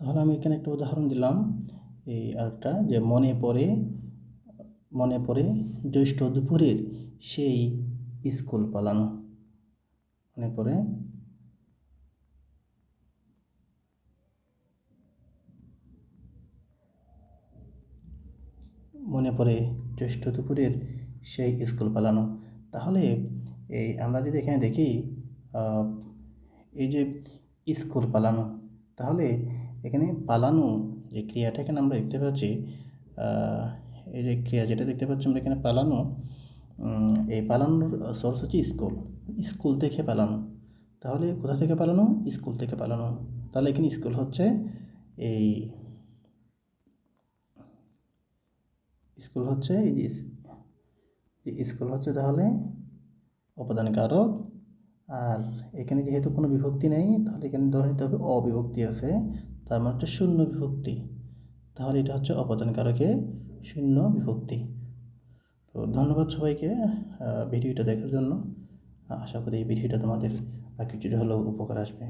তাহলে আমি এখানে একটা উদাহরণ দিলাম, এই আরেকটা যে মনে পড়ে জ্যৈষ্ঠ দুপুরের সেই স্কুল পালানো। মনে পড়ে জ্যৈষ্ঠ দুপুরের সেই স্কুল পালানো। তাহলে এই আমরা যদি এখানে দেখি এই যে স্কুল পালানো, তাহলে এখানে পালানো যে ক্রিয়াটা এখানে আমরা দেখতে পাচ্ছি, এই যে ক্রিয়া যেটা দেখতে পাচ্ছি আমরা এখানে পালানো, এই পালানোর সোর্স হচ্ছে স্কুল থেকে পালানো। তাহলে কোথা থেকে পালানো? স্কুল থেকে পালানো। তাহলে এখানে স্কুল হচ্ছে এই স্কুল হচ্ছে তাহলে অপদান কারক। আর এখানে যেহেতু কোনো বিভক্তি নেই, তাহলে এখানে ধরে নিতে হবে অবিভক্তি আছে, তার মানে হচ্ছে শূন্য বিভক্তি। তাহলে এটা হচ্ছে অপদান কারকে শূন্য বিভক্তি। তো ধন্যবাদ সবাইকে ভিডিওটা দেখার জন্য। আশা করি এই ভিডিওটা তোমাদের কিছুটা হলেও উপকার আসবে।